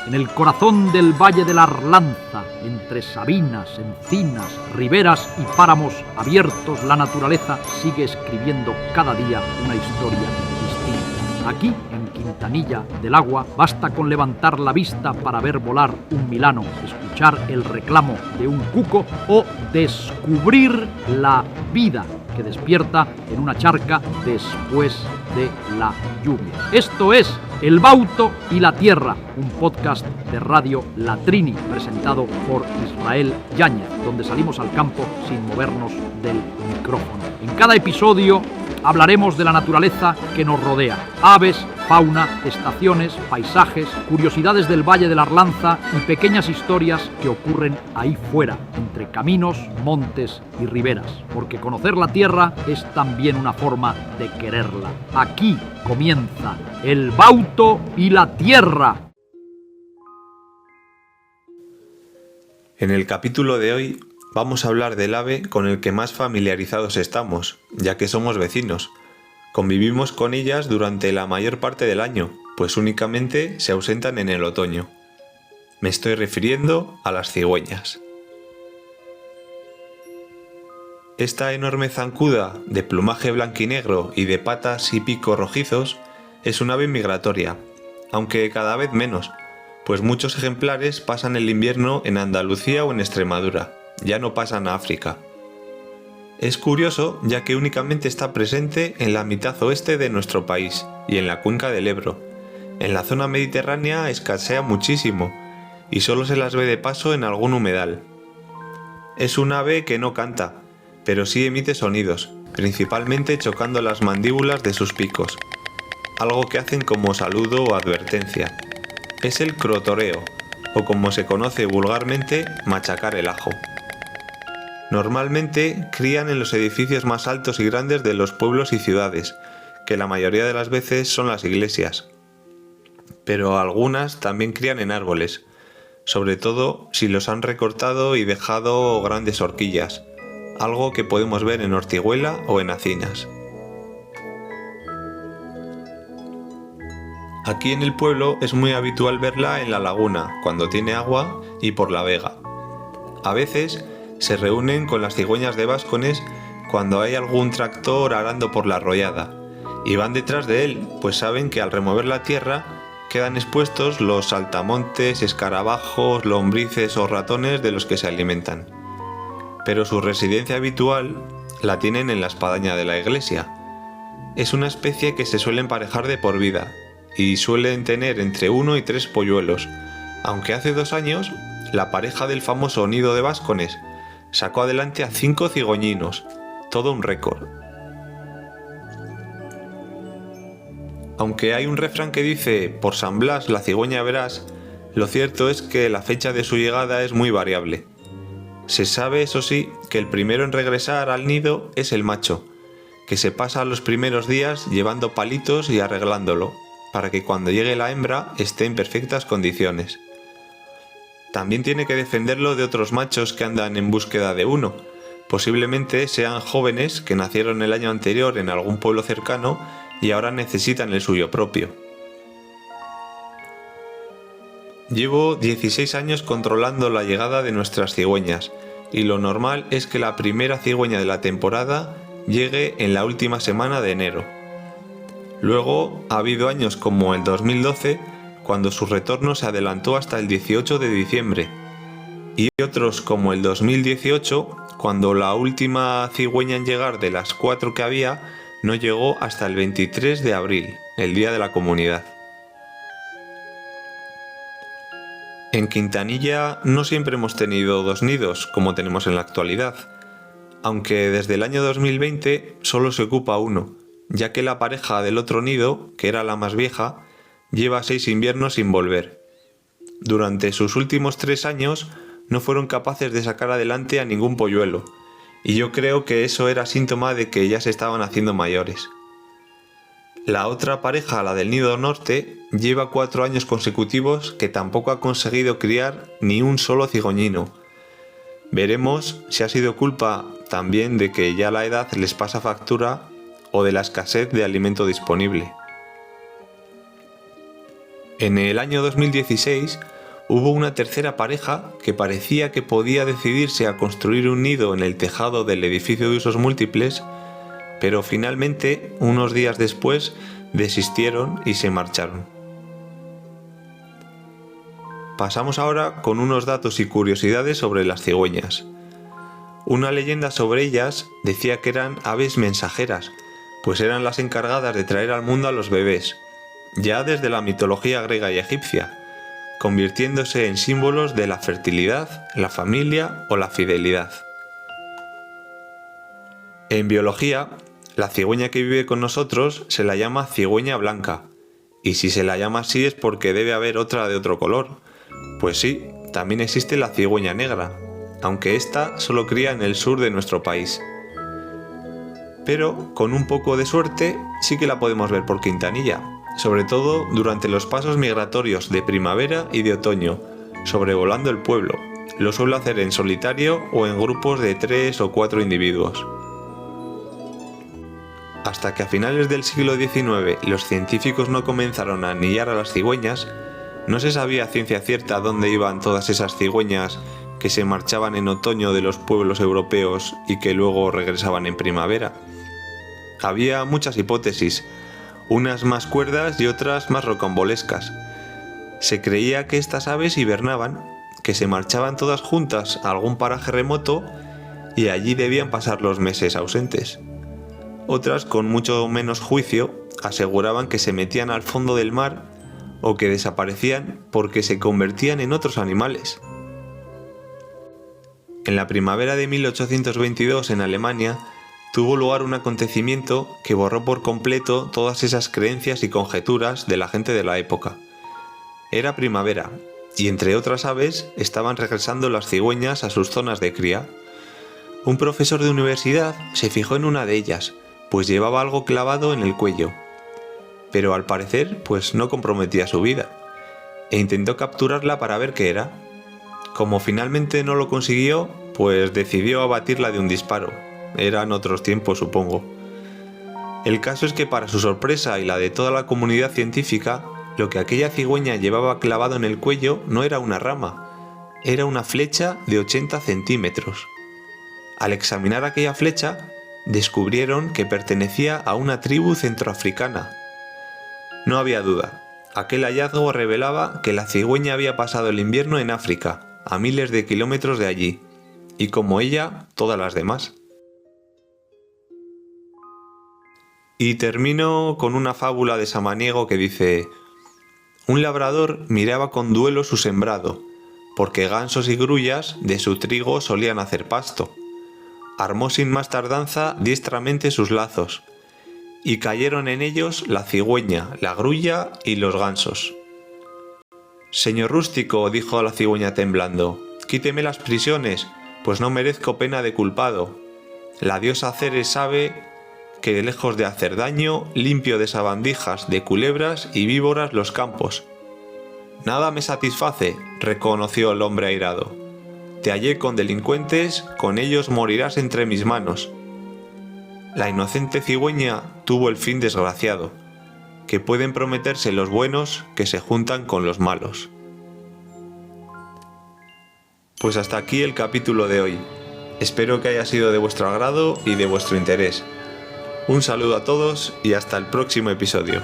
En el corazón del Valle de la Arlanza, entre sabinas, encinas, riberas y páramos abiertos, la naturaleza sigue escribiendo cada día una historia distinta. Aquí, en Quintanilla del Agua, basta con levantar la vista para ver volar un milano, escuchar el reclamo de un cuco o descubrir la vida que despierta en una charca después de la lluvia. Esto es El Bauto y la Tierra, un podcast de Radio La Trini, presentado por Israel Yáñez, donde salimos al campo sin movernos del micrófono. En cada episodio hablaremos de la naturaleza que nos rodea: aves, fauna, estaciones, paisajes, curiosidades del Valle de la Arlanza y pequeñas historias que ocurren ahí fuera, entre caminos, montes y riberas. Porque conocer la tierra es también una forma de quererla. Aquí comienza El Bauto y la Tierra. En el capítulo de hoy vamos a hablar del ave con el que más familiarizados estamos, ya que somos vecinos. Convivimos con ellas durante la mayor parte del año, pues únicamente se ausentan en el otoño. Me estoy refiriendo a las cigüeñas. Esta enorme zancuda, de plumaje blanquinegro y de patas y pico rojizos, es un ave migratoria, aunque cada vez menos, pues muchos ejemplares pasan el invierno en Andalucía o en Extremadura, ya no pasan a África. Es curioso, ya que únicamente está presente en la mitad oeste de nuestro país y en la cuenca del Ebro. En la zona mediterránea escasea muchísimo y solo se las ve de paso en algún humedal. Es un ave que no canta, pero sí emite sonidos, principalmente chocando las mandíbulas de sus picos, algo que hacen como saludo o advertencia. Es el crotoreo, o como se conoce vulgarmente, machacar el ajo. Normalmente crían en los edificios más altos y grandes de los pueblos y ciudades, que la mayoría de las veces son las iglesias. Pero algunas también crían en árboles, sobre todo si los han recortado y dejado grandes horquillas, algo que podemos ver en Ortiguela o en Acinas. Aquí en el pueblo es muy habitual verla en la laguna, cuando tiene agua, y por la vega. A veces se reúnen con las cigüeñas de Báscones cuando hay algún tractor arando por la arroyada, y van detrás de él, pues saben que al remover la tierra quedan expuestos los saltamontes, escarabajos, lombrices o ratones de los que se alimentan. Pero su residencia habitual la tienen en la espadaña de la iglesia. Es una especie que se suele emparejar de por vida, y suelen tener entre 1 y 3 polluelos, aunque hace 2 años la pareja del famoso nido de Báscones sacó adelante a 5 cigüeñinos, todo un récord. Aunque hay un refrán que dice por San Blas la cigüeña verás, lo cierto es que la fecha de su llegada es muy variable. Se sabe, eso sí, que el primero en regresar al nido es el macho, que se pasa los primeros días llevando palitos y arreglándolo, para que cuando llegue la hembra esté en perfectas condiciones. También tiene que defenderlo de otros machos que andan en búsqueda de uno. Posiblemente sean jóvenes que nacieron el año anterior en algún pueblo cercano y ahora necesitan el suyo propio. Llevo 16 años controlando la llegada de nuestras cigüeñas, y lo normal es que la primera cigüeña de la temporada llegue en la última semana de enero. Luego ha habido años como el 2012, cuando su retorno se adelantó hasta el 18 de diciembre, y otros como el 2018, cuando la última cigüeña en llegar de las 4 que había no llegó hasta el 23 de abril, el Día de la Comunidad. En Quintanilla no siempre hemos tenido 2 nidos, como tenemos en la actualidad, aunque desde el año 2020 solo se ocupa uno, ya que la pareja del otro nido, que era la más vieja, lleva 6 inviernos sin volver. Durante sus últimos 3 años no fueron capaces de sacar adelante a ningún polluelo, y yo creo que eso era síntoma de que ya se estaban haciendo mayores. La otra pareja, la del nido norte, lleva 4 años consecutivos que tampoco ha conseguido criar ni un solo cigüeñino. Veremos si ha sido culpa también de que ya la edad les pasa factura o de la escasez de alimento disponible. En el año 2016 hubo una tercera pareja que parecía que podía decidirse a construir un nido en el tejado del edificio de usos múltiples, pero finalmente, unos días después, desistieron y se marcharon. Pasamos ahora con unos datos y curiosidades sobre las cigüeñas. Una leyenda sobre ellas decía que eran aves mensajeras, pues eran las encargadas de traer al mundo a los bebés, ya desde la mitología griega y egipcia, convirtiéndose en símbolos de la fertilidad, la familia o la fidelidad. En biología, la cigüeña que vive con nosotros se la llama cigüeña blanca, y si se la llama así es porque debe haber otra de otro color. Pues sí, también existe la cigüeña negra, aunque esta solo cría en el sur de nuestro país. Pero, con un poco de suerte, sí que la podemos ver por Quintanilla, sobre todo durante los pasos migratorios de primavera y de otoño, sobrevolando el pueblo. Lo suele hacer en solitario o en grupos de 3 o 4 individuos. Hasta que a finales del siglo XIX los científicos no comenzaron a anillar a las cigüeñas, no se sabía a ciencia cierta dónde iban todas esas cigüeñas que se marchaban en otoño de los pueblos europeos y que luego regresaban en primavera. Había muchas hipótesis, unas más cuerdas y otras más rocambolescas. Se creía que estas aves hibernaban, que se marchaban todas juntas a algún paraje remoto y allí debían pasar los meses ausentes. Otras, con mucho menos juicio, aseguraban que se metían al fondo del mar o que desaparecían porque se convertían en otros animales. En la primavera de 1822 en Alemania tuvo lugar un acontecimiento que borró por completo todas esas creencias y conjeturas de la gente de la época. Era primavera, y entre otras aves estaban regresando las cigüeñas a sus zonas de cría. Un profesor de universidad se fijó en una de ellas, pues llevaba algo clavado en el cuello. Pero al parecer, pues no comprometía su vida, e intentó capturarla para ver qué era. Como finalmente no lo consiguió, pues decidió abatirla de un disparo. Eran otros tiempos, supongo. El caso es que para su sorpresa y la de toda la comunidad científica, lo que aquella cigüeña llevaba clavado en el cuello no era una rama, era una flecha de 80 centímetros. Al examinar aquella flecha, descubrieron que pertenecía a una tribu centroafricana. No había duda, aquel hallazgo revelaba que la cigüeña había pasado el invierno en África, a miles de kilómetros de allí, y como ella, todas las demás. Y termino con una fábula de Samaniego que dice: un labrador miraba con duelo su sembrado, porque gansos y grullas de su trigo solían hacer pasto. Armó sin más tardanza diestramente sus lazos, y cayeron en ellos la cigüeña, la grulla y los gansos. Señor rústico, dijo a la cigüeña temblando, quíteme las prisiones, pues no merezco pena de culpado. La diosa Ceres sabe que lejos de hacer daño, limpio de sabandijas, de culebras y víboras los campos. Nada me satisface, reconoció el hombre airado. Te hallé con delincuentes, con ellos morirás entre mis manos. La inocente cigüeña tuvo el fin desgraciado, que pueden prometerse los buenos que se juntan con los malos. Pues hasta aquí el capítulo de hoy. Espero que haya sido de vuestro agrado y de vuestro interés. Un saludo a todos y hasta el próximo episodio.